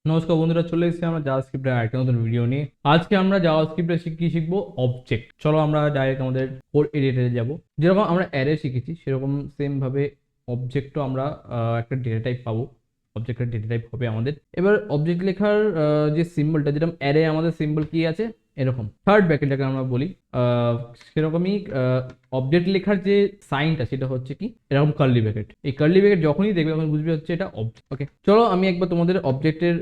নমস্কার বন্ধুরা, চলে এসেছি আমরা জাভাস্ক্রিপ্টের আরেকটা নতুন ভিডিও নিয়ে। আজকে আমরা জাভাস্ক্রিপ্টে কি শিখবো? অবজেক্ট। চলো আমরা ডাইরেক্ট আমাদের কোড এডিটরে যাব। যেরকম আমরা অ্যারে শিখেছি সেরকম সেম ভাবে অবজেক্টও আমরা একটা ডেটা টাইপ পাবো। অবজেক্টের ডেটা টাইপ হবে আমাদের। এবার অবজেক্ট লেখার যে সিম্বলটা, যেরকম অ্যারে আমাদের সিম্বল কি আছে এরকম থার্ড ব্র্যাকেটটাকে আমরা বলি, আহ, সেরকমই অবজেক্ট লেখার যে সাইনটা সেটা হচ্ছে কি এরকম কার্লি ব্র্যাকেট। এই কার্লি ব্র্যাকেট যখনই দেখবে তখন বুঝবে হচ্ছে এটা অবজেক্ট। ওকে, চলো আমি একবার তোমাদের অবজেক্টের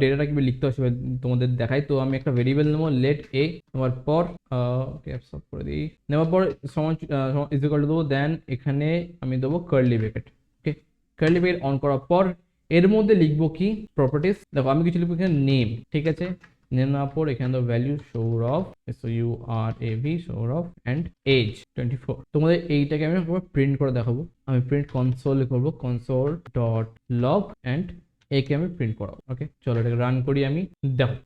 ডেটাটা কিভাবে লিখতে হয় সেটা তোমাদের দেখাই। তো আমি একটা ভেরিয়েবল নেবো লেট এ, নেওয়ার পর ক্যাপস অফ করে দিই, নেওয়ার পর সমান ইজ ইকুয়াল টু দেবো, দেন এখানে আমি দেবো curly bracket. Okay, curly bracket on করার পর এর মধ্যে লিখবো কি প্রপার্টিস। দেখো আমি কিছু লিখবো এখানে নেম, ঠিক আছে। নেওয়ার পর এখানে তো value Sourav, SOURAV Sourav and age 24। তোমাদের এইটাকে আমি প্রিন্ট করে দেখাবো। আমি প্রিন্ট কনসোলে করবো, কনসোল ডট লগ অ্যান্ড একে আমি প্রিন্ট করাবো। ওকে, চলো এটাকে রান করি আমি। দেখো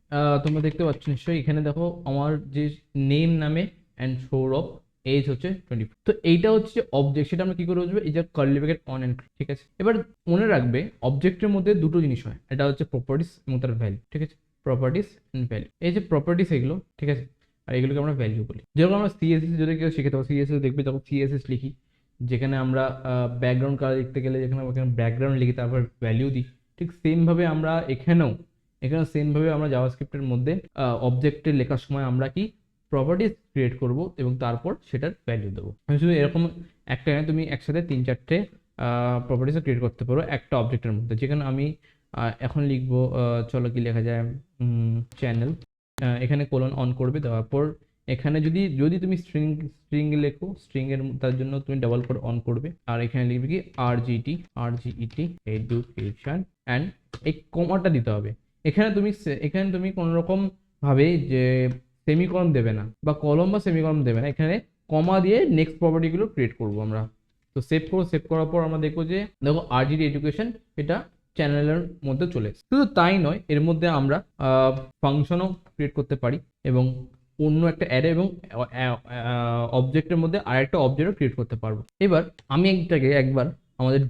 তোমরা দেখতে পাচ্ছ নিশ্চয়ই, এখানে দেখো আমার যে নেম নামে অ্যান্ড সৌরভ, এজ হচ্ছে 24। তো এইটা হচ্ছে অবজেক্ট, সেটা আমরা কি করে বুঝবো? এই যে কার্লি ব্র্যাকেট অন অ্যান্ড, ঠিক আছে। এবার মনে রাখবে অবজেক্টের মধ্যে দুটো জিনিস হয়, এটা হচ্ছে প্রপার্টিস এবং তার ভ্যালু, ঠিক আছে। প্রপার্টিস এন্ড ভ্যালু, এই যে প্রপার্টিস এগুলো, ঠিক আছে, আর এগুলোকে আমরা ভ্যালু বলি। যেরকম আমরা সিএসএস যদি কেউ শিখে থাকো, সিএসএস দেখবে যখন সিএসএস লিখি, যেখানে আমরা ব্যাকগ্রাউন্ড কালার লিখতে গেলে যেখানে ব্যাকগ্রাউন্ড লিখি তারপর ভ্যালু দিই, ঠিক সেমভাবে আমরা এখানেও সেমভাবে আমরা জাভাস্ক্রিপ্টের মধ্যে অবজেক্টে লেখার সময় আমরা কি প্রপার্টিস ক্রিয়েট করব এবং তারপর সেটার ভ্যালু দেবো। আমি শুধু এরকম একটা নয়, তুমি একসাথে 3-4টে প্রপার্টিসও ক্রিয়েট করতে পারো একটা অবজেক্টের মধ্যে। যেখানে আমি এখন লিখবো, চলো কি লেখা যায়, চ্যানেল। এখানে কোলন অন করবে, দেওয়ার পর এখানে যদি যদি তুমি স্ট্রিং লেখো, স্ট্রিং এর তার জন্য তুমি ডাবল কোড অন করবে, আর এখানে লিখবে কি RGET এডুকেশন অ্যান্ড এই কমাটা দিতে হবে। এখানে তুমি কোনো রকম ভাবে যে সেমিকলন দেবে না বা কলম বা সেমিকলন দেবে না, এখানে কমা দিয়ে নেক্সট প্রপার্টিগুলো ক্রিয়েট করবো আমরা। তো সেভ করো, সেভ করার পর আমরা দেখবো যে দেখো RGT এডুকেশন এটা চ্যানেলের মধ্যে চলে এসেছে। শুধু তাই নয়, এর মধ্যে আমরা ফাংশনও ক্রিয়েট করতে পারি এবং অন্য একটা অ্যারে এবং অবজেক্টের মধ্যে আরেকটা অবজেক্টও ক্রিয়েট করতে পারবো। এবার আমি একটাকে একবার আমাদের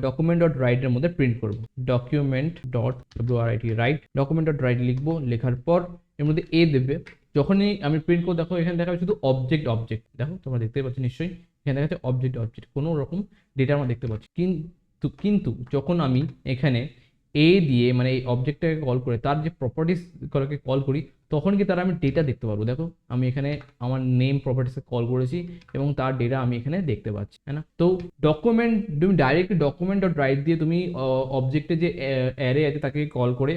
ডকুমেন্ট ডট রাইটের মধ্যে প্রিন্ট করব। Document dot right, document dot right লিখবো, লেখার পর এর মধ্যে এ দেবে। যখনই আমি প্রিন্ট করবো দেখো এখানে দেখা শুধু অবজেক্ট অবজেক্ট, দেখো তোমরা দেখতে পাচ্ছ নিশ্চয়ই, এখানে দেখা যাচ্ছে অবজেক্ট অবজেক্ট, কোনো রকম ডেটা আমরা দেখতে পাচ্ছি। কিন্তু যখন আমি এখানে এ দিয়ে মানে এই অবজেক্টটাকে কল করে তার যে প্রপার্টিস গুলোকে কল করি, তখন কি তার আমি ডেটা দেখতে পারবো। দেখো আমি এখানে আমার নেম প্রপার্টিসে কল করেছি এবং তার ডেটা আমি এখানে দেখতে পাচ্ছি, তাই না? তো ডকুমেন্ট, তুমি ডাইরেক্ট ডকুমেন্ট ডট রাইট দিয়ে তুমি অবজেক্টে যে অ্যারে আছে তাকে কল করে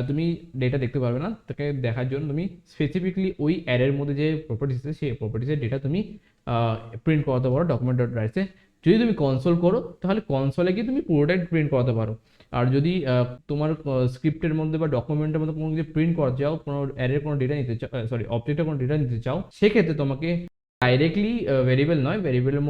তুমি ডেটা দেখতে পারবে না। তাকে দেখার জন্য তুমি স্পেসিফিকলি ওই অ্যারের মধ্যে যে প্রপার্টিস আছে সেই প্রপার্টিসের ডেটা তুমি প্রিন্ট করাতে পারো ডকুমেন্ট ডট রাইটসে। যদি তুমি কনসোল করো তাহলে কনসোলে গিয়ে তুমি পুরোটাই প্রিন্ট করাতে পারো। আর যদি তোমার স্ক্রিপ্টের মধ্যে বা ডকুমেন্টের মধ্যে কোনো কিছু প্রিন্ট করতে চাও, কোনো অ্যারের কোনো ডেটা নিতে চাও, সরি অবজেক্টের কোনো ডেটা নিতে চাও, সেক্ষেত্রে তোমাকে ডাইরেক্টলি ভেরিয়েবল নয়, ভেরিয়েবলের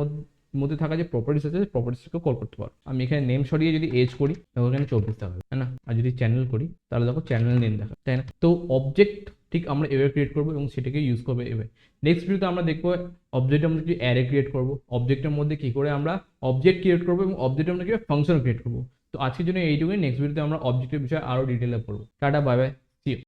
মধ্যে থাকা যে প্রপার্টিস আছে প্রপার্টিসকে কল করতে পারো। আমি এখানে নেম সরিয়ে যদি এজ করি তাহলে এখানে 24 দেখাবে, তাই না? আর যদি চ্যানেল করি তাহলে দেখো চ্যানেল নেম দেখা, তাই না? তো অবজেক্ট ঠিক আমরা এভাবে ক্রিয়েট করবো এবং সেটাকে ইউজ করবো এভাবে। নেক্সট ভিডিওতে আমরা দেখবো অবজেক্টের মধ্যে কি অ্যারে ক্রিয়েট করবো, অবজেক্টের মধ্যে কি করে আমরা অবজেক্ট ক্রিয়েট করবো এবং অবজেক্টের মধ্যে কি ফাংশন ক্রিয়েট করবো। তো আজকের জন্য এইটুকুই, নেক্সট ভিডিওতে আমরা অবজেক্টের বিষয়ে আরো ডিটেলে পড়বো। Tata, bye bye.